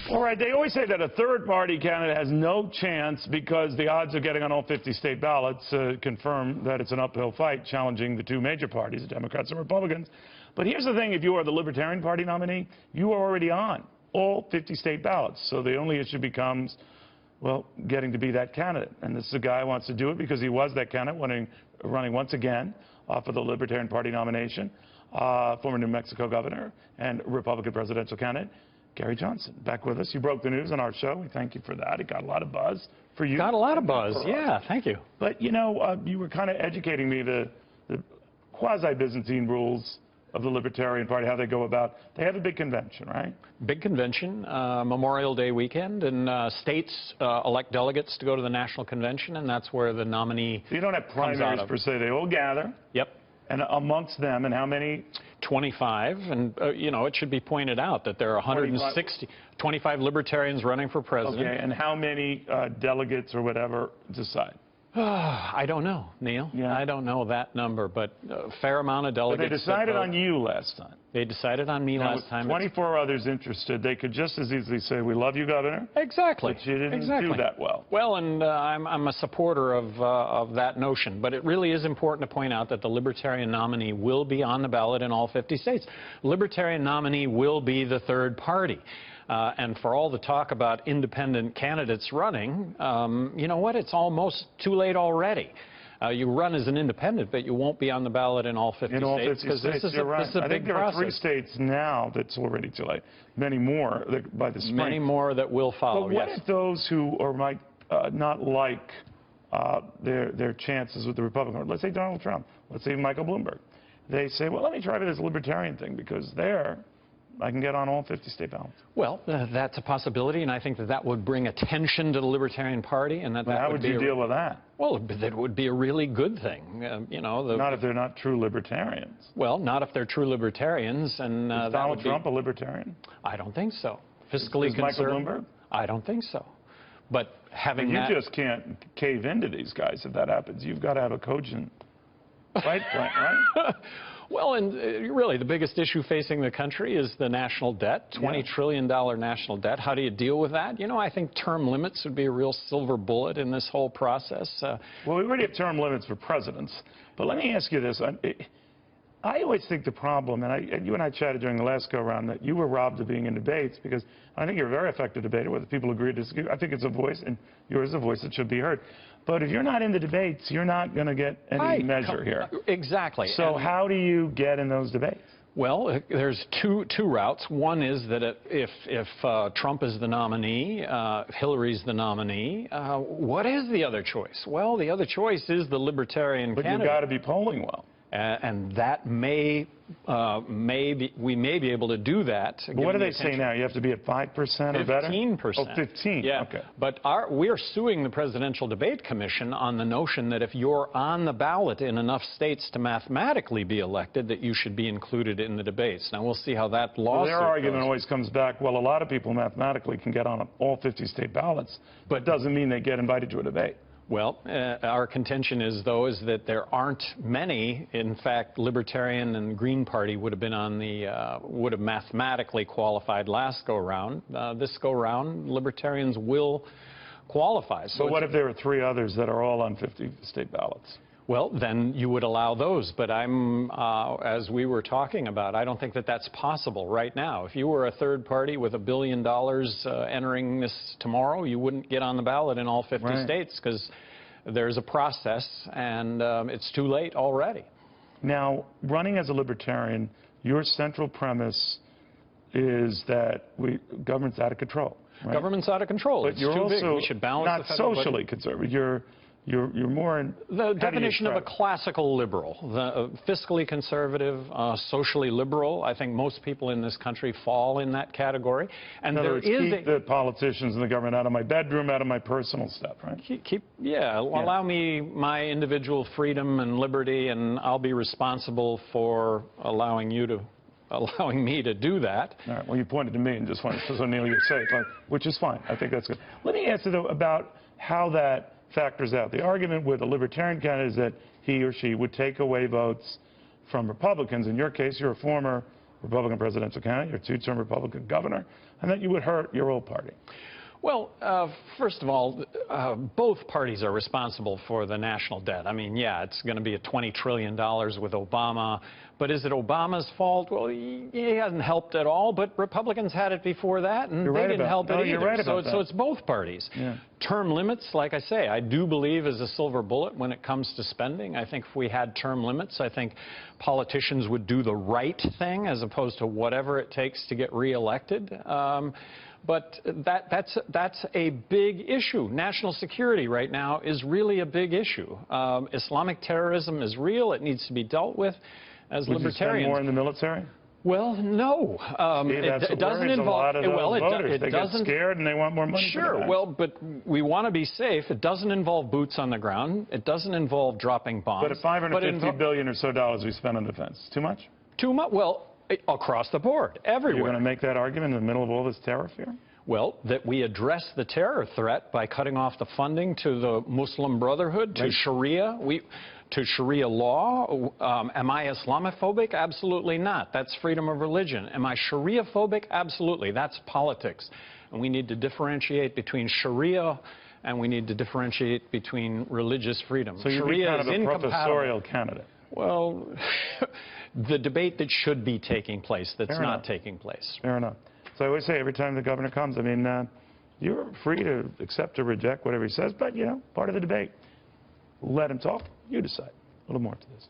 All right, they always say that a third-party candidate has no chance because the odds of getting on all 50 state ballots confirm that it's an uphill fight challenging the two major parties, the Democrats and Republicans. But here's the thing, if you are the Libertarian Party nominee, you are already on all 50 state ballots. So the only issue becomes, well, getting to be that candidate. And this is a guy who wants to do it because he was that candidate running once again off of the Libertarian Party nomination, former New Mexico governor and Republican presidential candidate, Gary Johnson, back with us. You broke the news on our show. We thank you for that. It got a lot of buzz for you. Got a lot of buzz, yeah, thank you. But, you know, you were kind of educating me the quasi-Byzantine rules of the Libertarian Party, how they go about. They have a big convention, right? Big convention, Memorial Day weekend, and states elect delegates to go to the national convention, and that's where the nominee So you don't have primaries per se. They all gather. Yep. And amongst them, and how many? 25, and you know, it should be pointed out that there are 25 libertarians running for president. Okay, and how many delegates or whatever decide? I don't know, Neil. Yeah. I don't know that number, but a fair amount of delegates. But they decided on you last time. They decided on me last time. 24 others interested. They could just as easily say, "We love you, Governor." Exactly. But you didn't do that well. Well, and I'm a supporter of that notion. But it really is important to point out that the Libertarian nominee will be on the ballot in all 50 states. Libertarian nominee will be the third party. And for all the talk about independent candidates running, you know what? It's almost too late already. You run as an independent, but you won't be on the ballot in all 50 states. In all 50 states, states, you're right. I think there are 3 states now that's already too late. Many more by the spring. Many more that will follow, but what yes. if those who might not like their chances with the Republican, let's say Donald Trump, let's say Michael Bloomberg, they say, well, let me try this Libertarian thing because I can get on all 50 state ballots. Well, that's a possibility, and I think that would bring attention to the Libertarian Party. And how would you deal with that? Well, that would be a really good thing. You know, not if they're not true libertarians. Well, not if they're true libertarians. And is Donald Trump a libertarian? I don't think so. Fiscally conservative. Michael Bloomberg? I don't think so. But having you just can't cave into these guys if that happens. You've got to have a cogent fight plan, right? Well, and really, the biggest issue facing the country is the national debt, $20 trillion national debt. How do you deal with that? You know, I think term limits would be a real silver bullet in this whole process. Well, we already have term limits for presidents. But let me ask you this. I always think the problem, and you and I chatted during the last go-around, that you were robbed of being in debates because I think you're a very effective debater, whether people agree or disagree. I think it's a voice, and yours is a voice that should be heard. But if you're not in the debates, you're not going to get any measure here. Exactly. So how do you get in those debates? Well, there's two routes. One is that if Trump is the nominee, if Hillary's the nominee, what is the other choice? Well, the other choice is the Libertarian candidate. But you've got to be polling well. And that we may be able to do that. But what do they say now? You have to be at 5% or better? 15%. Oh, 15. Yeah. Okay. But we're suing the Presidential Debate Commission on the notion that if you're on the ballot in enough states to mathematically be elected, that you should be included in the debates. Now, we'll see how that lawsuit their argument goes. always comes back, well, a lot of people mathematically can get on all 50 state ballots, but it doesn't mean they get invited to a debate. Well, our contention is, though, is that there aren't many. In fact, Libertarian and Green Party would have been on the, would have mathematically qualified last go-round. This go-round, Libertarians will qualify. So but what if there are 3 others that are all on 50 state ballots? Well, then you would allow those. But as we were talking about, I don't think that that's possible right now. If you were a third party with $1 billion entering this tomorrow, you wouldn't get on the ballot in all 50 states because there's a process, and it's too late already. Now, running as a libertarian, your central premise is that government's out of control. Right? Government's out of control. But it's you're too also big. We should balance not socially conservative. You're more in the definition of a classical liberal, fiscally conservative, socially liberal. I think most people in this country fall in that category. And in other words, keep the politicians and the government out of my bedroom, out of my personal stuff, right? Allow me my individual freedom and liberty, and I'll be responsible for allowing me to do that. All right. Well, you pointed to me and just wanted to so Neil, you're safe, which is fine. I think that's good. Let me ask you, though, about how that factors out. The argument with a libertarian candidate is that he or she would take away votes from Republicans. In your case, you're a former Republican presidential candidate. You're a 2-term Republican governor. and that you would hurt your old party? Well, first of all, both parties are responsible for the national debt. I mean, yeah, it's going to be $20 trillion with Obama, but is it Obama's fault? Well, he hasn't helped at all, but Republicans had it before that, and they didn't help it either. You're right about that. So it's both parties. Yeah. Term limits, like I say, I do believe is a silver bullet when it comes to spending. I think if we had term limits, I think politicians would do the right thing as opposed to whatever it takes to get reelected. But that's a big issue. National security right now is really a big issue. Islamic terrorism is real. It needs to be dealt with. As Would libertarians, you spend more in the military? Well, no. It doesn't involve. They get scared and they want more money. Sure. Well, but we want to be safe. It doesn't involve boots on the ground. It doesn't involve dropping bombs. But at $550 billion or so we spend on defense, too much? Too much. Well, across the board, everywhere. You're going to make that argument in the middle of all this terror fear? Well, that we address the terror threat by cutting off the funding to the Muslim Brotherhood, to Sharia, to Sharia law. Am I Islamophobic? Absolutely not. That's freedom of religion. Am I Sharia-phobic? Absolutely. That's politics. And we need to differentiate between Sharia and we need to differentiate between religious freedom. So you're kind of a professorial candidate. Well, the debate that should be taking place, that's not taking place. Fair enough. So I always say every time the governor comes, I mean, you're free to accept or reject whatever he says, but, you know, part of the debate. Let him talk. You decide. A little more to this.